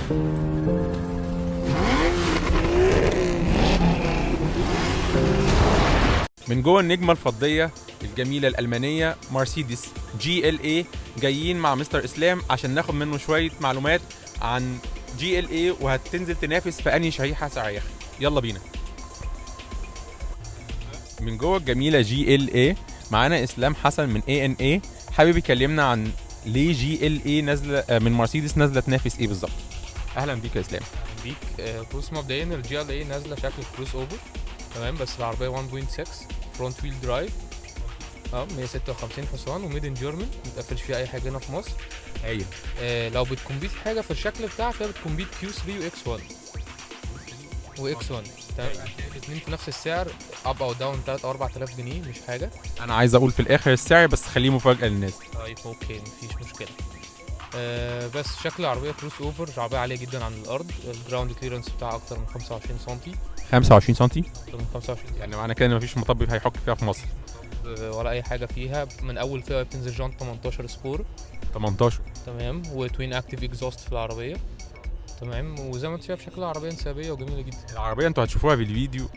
من جوه النجمة الفضية الجميلة الألمانية مرسيدس GLA جايين مع مستر إسلام عشان ناخد منه شوية معلومات عن GLA وهتنزل تنافس في أنهي شريحة سعرية. يلا بينا. من جوه الجميلة GLA معانا إسلام حسن من ANA، حابب يكلمنا عن ليه GLA نازلة من مرسيدس نازلة تنافس إيه بالظبط. أهلا بيك يا إسلام. بيك. بص، مبدئيا الجي ال اي نازله شكل كروس اوفر، تمام، بس العربيه 1.6 فرونت ويل درايف، 156 حصان وميد ان جيرمان، ما بتقفلش فيها اي حاجه هنا في مصر. هايل. لو بتكمبيت حاجه في الشكل بتاعها فهي بتكمبيت كيو 3 واكس 1 واكس 1، تمام، الاثنين في نفس السعر، اب او داون 3 او 4000 جنيه، مش حاجه. أنا عايز أقول في الآخر السعر بس خليه مفاجأة للناس. طيب اوكي، مفيش مشكله. بس شكل العربيه كروس اوفر، عربيه عاليه جدا عن الارض، الجراوند كليرنس بتاعها اكتر من 25 سم. 25 سم؟ اكتر من 25، يعني معنى كده ان مفيش مطب هيحك فيها في مصر. ولا اي حاجه فيها. من اول فئه بتنزل جانت 18 سبور، 18. تمام، وتوين اكتيف اكزوست في العربيه، تمام، وزي ما انت شايف شكل العربيه انسيابيه وجميله جدا. العربيه انتوا هتشوفوها في الفيديو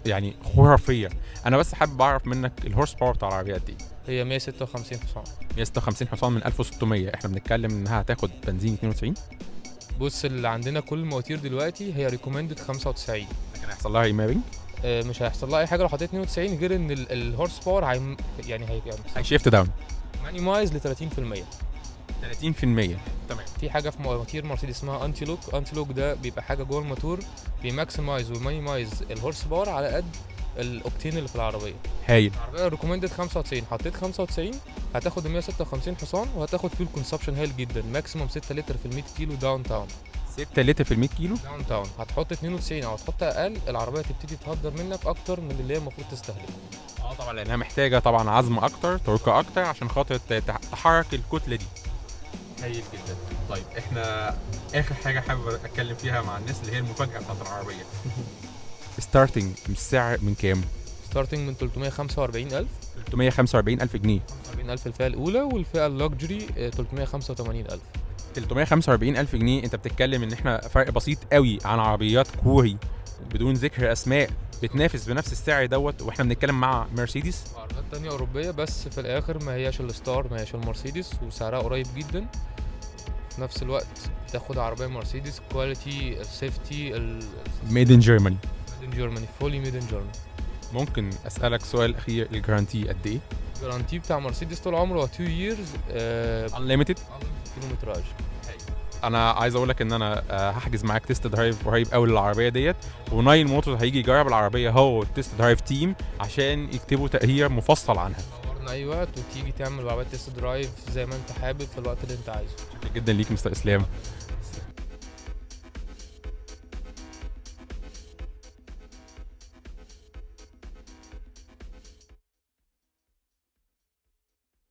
يعني خرافيه. انا بس حابب اعرف منك الهورس باور بتاع العربيه قد ايه؟ هي 156 حصان. 156 حصان من 1600، احنا بنتكلم انها هتاخد بنزين 92. بص، اللي عندنا كل المواتير دلوقتي هي ريكومندد 95، لكن هيحصل لها ريمابنج؟ مش هيحصل لها اي حاجه لو حطيت 92، غير ان الهورس باور يعني هيشيفت داون مانيمايز ل 30%. 30%. تمام. في حاجه في مواتير مرسيدس اسمها انتي لوك ده بيبقى حاجه جوه الموتور بيماكسمايز ومانيمايز الهورس باور على قد الاوكتين اللي في العربيه. هايل. العربيه ريكومندد 95، حطيت 95 هتاخد 156 حصان، وهتاخد فيول كونسبشن هايل جدا، ماكسيموم 6 لتر في ال 100 كيلو داون تاون. 6 لتر في ال 100 كيلو داون تاون. هتحط 92 او هتحط اقل، العربيه تبتدي تهدر منك اكتر من اللي هي المفروض تستهلكه. طبعا لانها محتاجه طبعا عزم اكتر، تركه اكتر، عشان خاطر تحرك الكتله دي. هايل جدا. طيب احنا اخر حاجه حابب اتكلم فيها مع الناس اللي هي المفاجاه بتاعت العربيه. ستارتنج السعر من كام؟ ستارتنج من 345000. 345000 جنيه. 40000 الفئه الاولى، والفئه اللوكجري 385000. 345000 جنيه. انت بتتكلم ان احنا فرق بسيط قوي عن عربيات كوري بدون ذكر اسماء بتنافس بنفس السعر دوت، واحنا بنتكلم مع مرسيدس. عربيات تانية اوروبيه، بس في الاخر ما هياش الستار، ما هياش المرسيدس، وسعرها قريب جدا. في نفس الوقت تاخد عربيه مرسيدس كواليتي، السيفتي، ميد ان جيرماني. ميد ان جيرماني، فولي ميد ان جيرماني. ممكن اسالك سؤال اخير، الجارانتي قد ايه؟ الجارانتي بتاع مرسيدس طول عمره 2 years انليميتد كيلومتراج. انا عايز اقول لك ان انا هحجز معاك تيست درايف قريب قوي للعربيه ديت، ونايل موتور هيجي يجرب العربيه هو والتيست درايف تيم عشان يكتبوا تقرير مفصل عنها. دورنا اي وقت وتيجي تعمل العربيه تيست درايف زي ما انت حابب في الوقت اللي انت عايزه. شكرا جدا ليك مستر اسلام.